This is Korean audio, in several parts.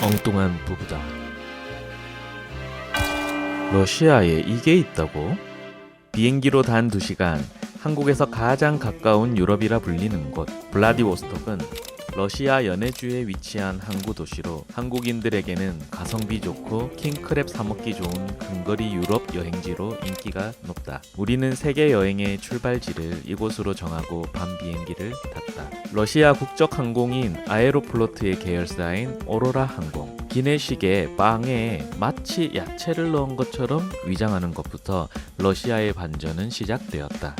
엉뚱한 부부다. 러시아에 이게 있다고? 비행기로 단 2시간, 한국에서 가장 가까운 유럽이라 불리는 곳 블라디보스톡은 러시아 연해주에 위치한 항구 도시로 한국인들에게는 가성비 좋고 킹크랩 사먹기 좋은 근거리 유럽 여행지로 인기가 높다. 우리는 세계 여행의 출발지를 이곳으로 정하고 밤 비행기를 탔다. 러시아 국적 항공인 아에로플로트의 계열사인 오로라 항공. 기내식에 빵에 마치 야채를 넣은 것처럼 위장하는 것부터 러시아의 반전은 시작되었다.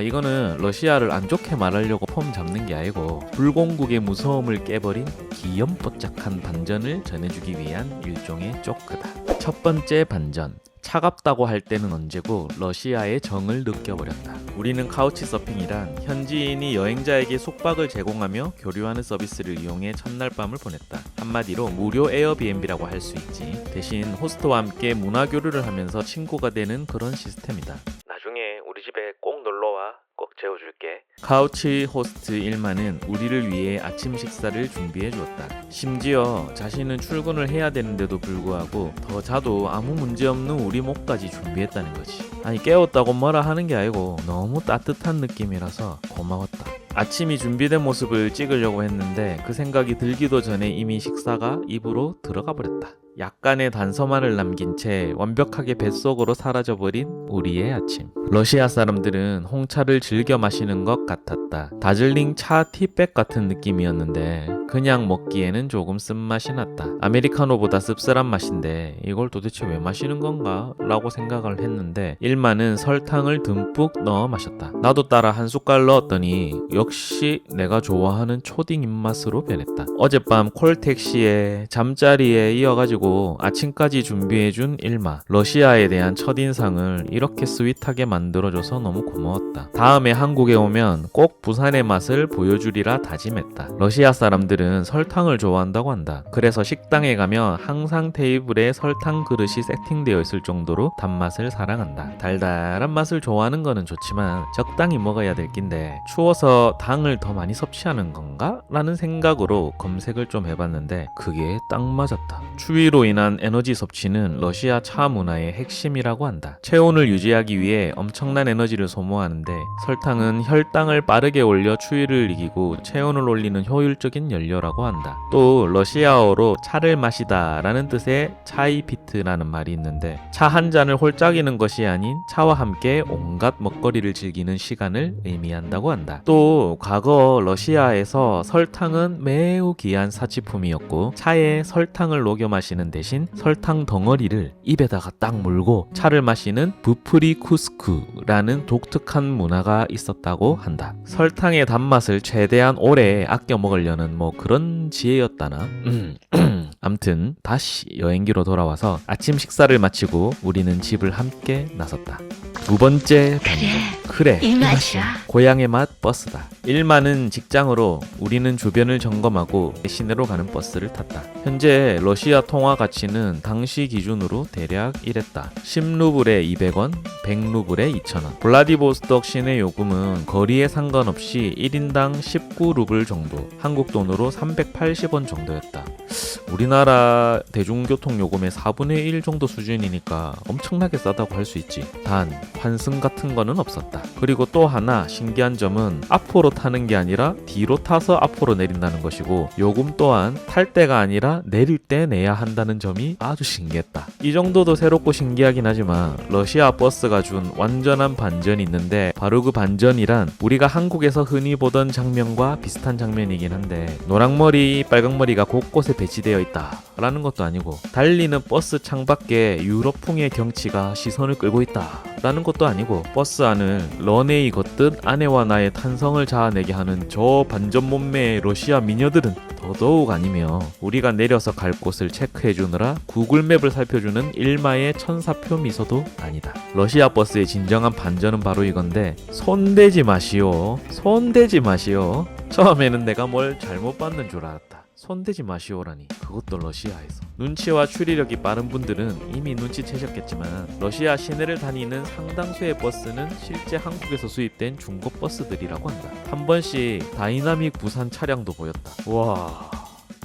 이거는 러시아를 안 좋게 말하려고 폼 잡는 게 아니고 불공국의 무서움을 깨버린 귀염뽀짝한 반전을 전해주기 위한 일종의 조크다. 첫 번째 반전. 차갑다고 할 때는 언제고 러시아의 정을 느껴버렸다. 우리는 카우치 서핑이란 현지인이 여행자에게 숙박을 제공하며 교류하는 서비스를 이용해 첫날 밤을 보냈다. 한마디로 무료 에어비앤비라고 할 수 있지. 대신 호스트와 함께 문화 교류를 하면서 친구가 되는 그런 시스템이다. 나중에 우리 집에 꼭 놀러와. 꼭 재워줄게. 카우치 호스트 일마는 우리를 위해 아침 식사를 준비해 주었다. 심지어 자신은 출근을 해야 되는데도 불구하고 더 자도 아무 문제 없는 우리 목까지 준비했다는 거지. 아니 깨웠다고 뭐라 하는 게 아니고 너무 따뜻한 느낌이라서 고마웠다. 아침이 준비된 모습을 찍으려고 했는데 그 생각이 들기도 전에 이미 식사가 입으로 들어가 버렸다. 약간의 단서만을 남긴 채 완벽하게 뱃속으로 사라져버린 우리의 아침. 러시아 사람들은 홍차를 즐겨 마시는 것 같았다. 다즐링 차 티백 같은 느낌이었는데 그냥 먹기에는 조금 쓴맛이 났다. 아메리카노보다 씁쓸한 맛인데 이걸 도대체 왜 마시는 건가? 라고 생각을 했는데 일마는 설탕을 듬뿍 넣어 마셨다. 나도 따라 한 숟갈 넣었더니 역시 내가 좋아하는 초딩 입맛으로 변했다. 어젯밤 콜택시에 잠자리에 이어가지고 아침까지 준비해준 일마. 러시아에 대한 첫인상을 이렇게 스윗하게 만들어줘서 너무 고마웠다. 다음에 한국에 오면 꼭 부산의 맛을 보여주리라 다짐했다. 러시아 사람들은 설탕을 좋아한다고 한다. 그래서 식당에 가면 항상 테이블에 설탕 그릇이 세팅되어 있을 정도로 단맛을 사랑한다. 달달한 맛을 좋아하는 거는 좋지만 적당히 먹어야 될 낀데 추워서 당을 더 많이 섭취하는 건가? 라는 생각으로 검색을 좀 해봤는데 그게 딱 맞았다. 추위로 인한 에너지 섭취는 러시아 차 문화의 핵심이라고 한다. 체온을 유지하기 위해 엄청난 에너지를 소모하는데 설탕은 혈당을 빠르게 올려 추위를 이기고 체온을 올리는 효율적인 연료라고 한다. 또 러시아어로 차를 마시다 라는 뜻의 차이피트라는 말이 있는데 차 한 잔을 홀짝이는 것이 아닌 차와 함께 온갖 먹거리를 즐기는 시간을 의미한다고 한다. 또 과거 러시아에서 설탕은 매우 귀한 사치품이었고 차에 설탕을 녹여 마시는 대신 설탕 덩어리를 입에다가 딱 물고 차를 마시는 부프리쿠스크라는 독특한 문화가 있었다고 한다. 설탕의 단맛을 최대한 오래 아껴 먹으려는 그런 지혜였다나? 암튼 다시 여행기로 돌아와서 아침 식사를 마치고 우리는 집을 함께 나섰다. 두 번째 반전. 그래 이 맛이야. 고향의 맛 버스다. 일마는 직장으로, 우리는 주변을 점검하고 시내로 가는 버스를 탔다. 현재 러시아 통화 가치는 당시 기준으로 대략 이랬다. 10루블에 200원, 100루블에 2,000원. 블라디보스톡 시내 요금은 거리에 상관없이 1인당 19루블 정도, 한국 돈으로 380원 정도였다. 우리나라 대중교통 요금의 4분의 1 정도 수준이니까 엄청나게 싸다고 할 수 있지. 단 환승 같은 거는 없었다. 그리고 또 하나 신기한 점은 앞으로 타는 게 아니라 뒤로 타서 앞으로 내린다는 것이고 요금 또한 탈 때가 아니라 내릴 때 내야 한다는 점이 아주 신기했다. 이 정도도 새롭고 신기하긴 하지만 러시아 버스가 준 완전한 반전이 있는데 바로 그 반전이란 우리가 한국에서 흔히 보던 장면과 비슷한 장면이긴 한데 노랑머리 빨강머리가 곳곳에 배치되어 있다 라는 것도 아니고 달리는 버스 창밖에 유럽풍의 경치가 시선을 끌고 있다 라는 것도 아니고 버스 안을 런웨이 걷듯 아내와 나의 탄성을 자아내게 하는 저 반전 몸매의 러시아 미녀들은 더더욱 아니며 우리가 내려서 갈 곳을 체크해주느라 구글맵을 살펴주는 일마의 천사표 미소도 아니다. 러시아 버스의 진정한 반전은 바로 이건데 손대지 마시오. 손대지 마시오. 처음에는 내가 뭘 잘못 봤는 줄 알았다. 손대지 마시오라니, 그것도 러시아에서. 눈치와 추리력이 빠른 분들은 이미 눈치채셨겠지만 러시아 시내를 다니는 상당수의 버스는 실제 한국에서 수입된 중고 버스들이라고 한다. 한 번씩 다이나믹 부산 차량도 보였다. 와,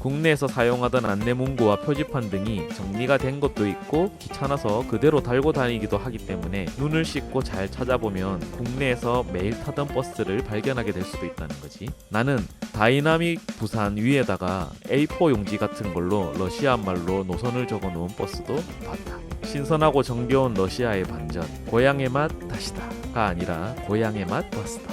국내에서 사용하던 안내문구와 표지판 등이 정리가 된 것도 있고 귀찮아서 그대로 달고 다니기도 하기 때문에 눈을 씻고 잘 찾아보면 국내에서 매일 타던 버스를 발견하게 될 수도 있다는 거지. 나는 다이나믹 부산 위에다가 A4 용지 같은 걸로 러시아 말로 노선을 적어놓은 버스도 봤다. 신선하고 정겨운 러시아의 반전, 고향의 맛 다시다가 아니라 고향의 맛 버스다.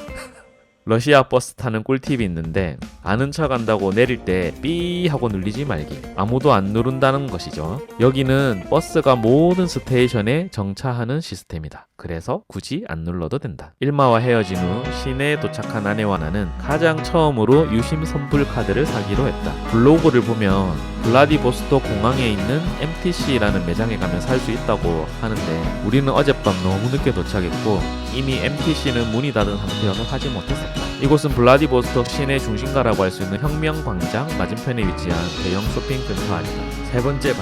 러시아 버스 타는 꿀팁이 있는데 아는 척 한다고 내릴 때 삐 하고 눌리지 말기. 아무도 안 누른다는 것이죠. 여기는 버스가 모든 스테이션에 정차하는 시스템이다. 그래서 굳이 안 눌러도 된다. 일마와 헤어진 후 시내에 도착한 아내와 나는 가장 처음으로 유심 선불 카드를 사기로 했다. 블로그를 보면 블라디보스토크 공항에 있는 MTC라는 매장에 가면 살 수 있다고 하는데 우리는 어젯밤 너무 늦게 도착했고 이미 MTC는 문이 닫은 상태여서 사지 못했었다. 이곳은 블라디보스토크 시내 중심가라고 할 수 있는 혁명광장 맞은편에 위치한 대형 쇼핑센터 아니다. 세 번째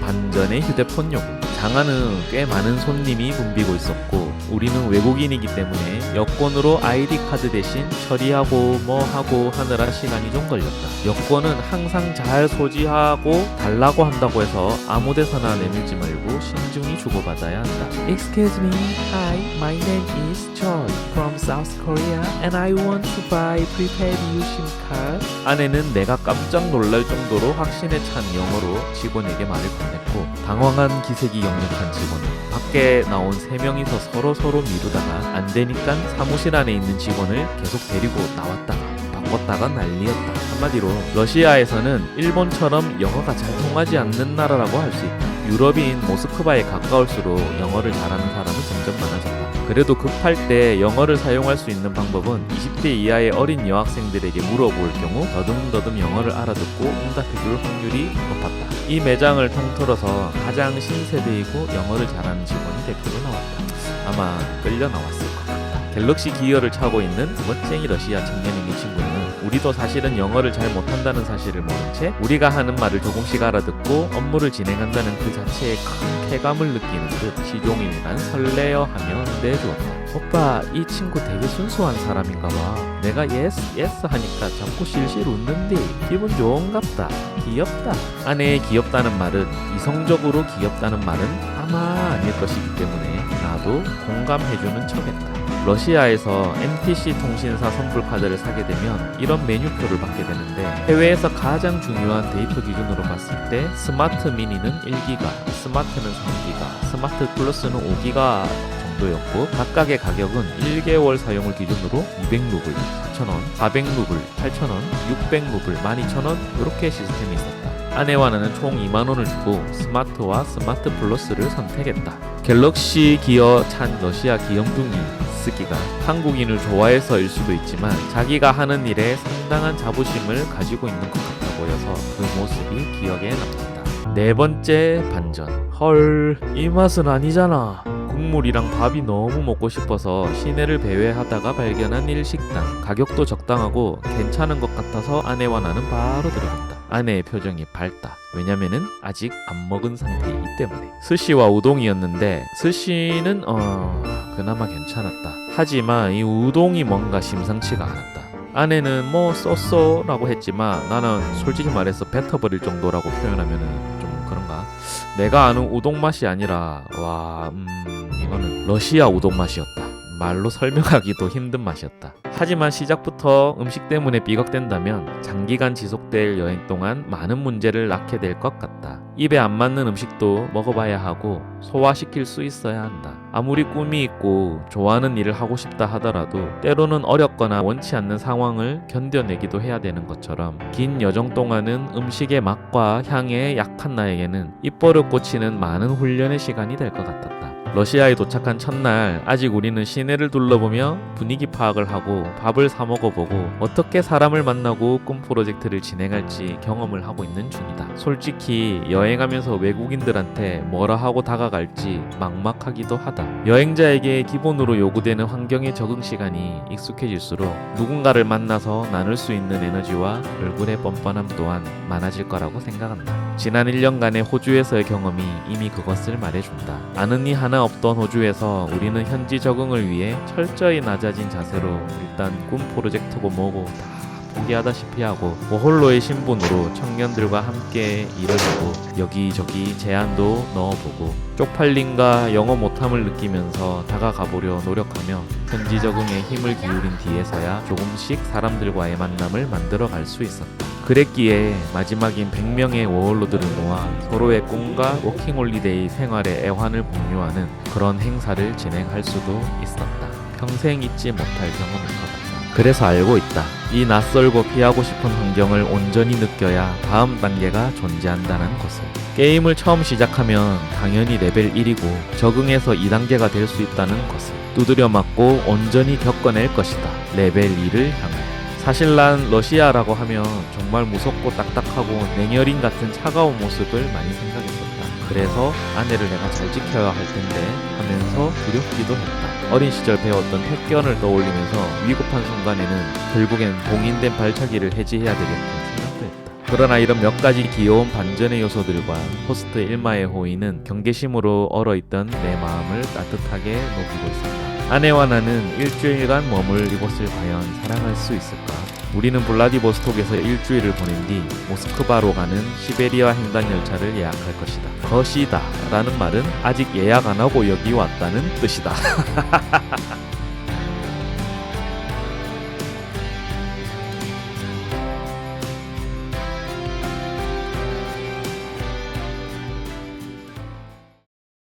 반전의 휴대폰 요금. 장안은 꽤 많은 손님이 붐비고 있었고 우리는 외국인이기 때문에 여권으로 ID 카드 대신 처리하고 뭐하고 하느라 시간이 좀 걸렸다. 여권은 항상 잘 소지하고 달라고 한다고 해서 아무 데서나 내밀지 말고 신중히 주고받아야 한다. Excuse me, hi, my name is Choi from South Korea and I want to buy prepaid USIM card. 아내는 내가 깜짝 놀랄 정도로 확신에 찬 영어로 직원에게 말을 건넸고 당황한 기색이 역력한 직원은 밖에 나온 3명이서 서로 미루다가 안 되니까 사무실 안에 있는 직원을 계속 데리고 나왔다가 바꿨다가 난리였다. 한마디로 러시아에서는 일본처럼 영어가 잘 통하지 않는 나라라고 할 수 있다. 유럽인 모스크바에 가까울수록 영어를 잘하는 사람은 점점 많아졌다. 그래도 급할 때 영어를 사용할 수 있는 방법은 20대 이하의 어린 여학생들에게 물어볼 경우 더듬더듬 영어를 알아듣고 응답해줄 확률이 높았다. 이 매장을 통틀어서 가장 신세대이고 영어를 잘하는 직원이 대표로 나왔다. 아마 끌려 나왔을 것 같다. 갤럭시 기어를 차고 있는 멋쟁이 러시아 청년인 이 친구는 우리도 사실은 영어를 잘 못한다는 사실을 모른 채 우리가 하는 말을 조금씩 알아듣고 업무를 진행한다는 그 자체에 큰 쾌감을 느끼는 듯 시종일관 설레어하며 내주었다. 오빠, 이 친구 되게 순수한 사람인가 봐. 내가 예스 하니까 자꾸 실실 웃는데 기분 좋은갑다. 귀엽다. 아내의 귀엽다는 말은 이성적으로 귀엽다는 말은 아마 아닐 것이기 때문에 나도 공감해주는 척했다. 러시아에서 MTC 통신사 선불카드를 사게 되면 이런 메뉴표를 받게 되는데 해외에서 가장 중요한 데이터 기준으로 봤을 때 스마트 미니는 1기가, 스마트는 3기가, 스마트 플러스는 5기가 정도였고 각각의 가격은 1개월 사용을 기준으로 200루블, 4,000원, 400루블, 8,000원, 600루블, 12,000원 이렇게 시스템이 있었다. 아내와 나는 총 2만원을 주고 스마트와 스마트 플러스를 선택했다. 갤럭시 기어 찬 러시아 귀염둥이 쓰기가 한국인을 좋아해서일 수도 있지만 자기가 하는 일에 상당한 자부심을 가지고 있는 것 같아 보여서 그 모습이 기억에 남는다. 네 번째 반전. 헐, 이 맛은 아니잖아. 국물이랑 밥이 너무 먹고 싶어서 시내를 배회하다가 발견한 일식당. 가격도 적당하고 괜찮은 것 같아서 아내와 나는 바로 들어갔다. 아내의 표정이 밝다. 왜냐면은 아직 안 먹은 상태이기 때문에. 스시와 우동이었는데 스시는 그나마 괜찮았다. 하지만 이 우동이 뭔가 심상치가 않았다. 아내는 뭐 쏘쏘라고 했지만 나는 솔직히 말해서 뱉어버릴 정도라고 표현하면은 좀 그런가? 내가 아는 우동 맛이 아니라 이거는 러시아 우동 맛이었다. 말로 설명하기도 힘든 맛이었다. 하지만 시작부터 음식 때문에 삐걱댄다면 장기간 지속될 여행 동안 많은 문제를 낳게 될 것 같다. 입에 안 맞는 음식도 먹어봐야 하고 소화시킬 수 있어야 한다. 아무리 꿈이 있고 좋아하는 일을 하고 싶다 하더라도 때로는 어렵거나 원치 않는 상황을 견뎌내기도 해야 되는 것처럼 긴 여정 동안은 음식의 맛과 향에 약한 나에게는 입버릇 고치는 많은 훈련의 시간이 될 것 같았다. 러시아에 도착한 첫날 아직 우리는 시내를 둘러보며 분위기 파악을 하고 밥을 사 먹어보고 어떻게 사람을 만나고 꿈 프로젝트를 진행할지 경험을 하고 있는 중이다. 솔직히 여행하면서 외국인들한테 뭐라 하고 다가갈지 막막하기도 하다. 여행자에게 기본으로 요구되는 환경의 적응 시간이 익숙해질수록 누군가를 만나서 나눌 수 있는 에너지와 얼굴의 뻔뻔함 또한 많아질 거라고 생각한다. 지난 1년간의 호주에서의 경험이 이미 그것을 말해준다. 아는 이 하나 없던 호주에서 우리는 현지 적응을 위해 철저히 낮아진 자세로 일단 꿈 프로젝트고 뭐고 다 포기하다시피 하고 워홀로의 신분으로 청년들과 함께 일을 하고 여기저기 제안도 넣어보고 쪽팔림과 영어 못함을 느끼면서 다가가보려 노력하며 현지 적응에 힘을 기울인 뒤에서야 조금씩 사람들과의 만남을 만들어갈 수 있었다. 그랬기에 마지막인 100명의 워홀로들을 모아 서로의 꿈과 워킹홀리데이 생활의 애환을 공유하는 그런 행사를 진행할 수도 있었다. 평생 잊지 못할 경험인 것 같다. 그래서 알고 있다. 이 낯설고 피하고 싶은 환경을 온전히 느껴야 다음 단계가 존재한다는 것을. 게임을 처음 시작하면 당연히 레벨 1이고 적응해서 2단계가 될 수 있다는 것을 두드려 맞고 온전히 겪어낼 것이다. 레벨 2를 향해. 사실 난 러시아라고 하면 정말 무섭고 딱딱하고 냉혈인 같은 차가운 모습을 많이 생각했었다. 그래서 아내를 내가 잘 지켜야 할 텐데 하면서 두렵기도 했다. 어린 시절 배웠던 택견을 떠올리면서 위급한 순간에는 결국엔 봉인된 발차기를 해지해야 되겠다는 생각도 했다. 그러나 이런 몇 가지 귀여운 반전의 요소들과 호스트 일마의 호의는 경계심으로 얼어있던 내 마음을 따뜻하게 녹이고 있었다. 아내와 나는 일주일간 머물 이곳을 과연 사랑할 수 있을까? 우리는 블라디보스톡에서 일주일을 보낸 뒤 모스크바로 가는 시베리아 횡단 열차를 예약할 것이다. 것이다 라는 말은 아직 예약 안 하고 여기 왔다는 뜻이다.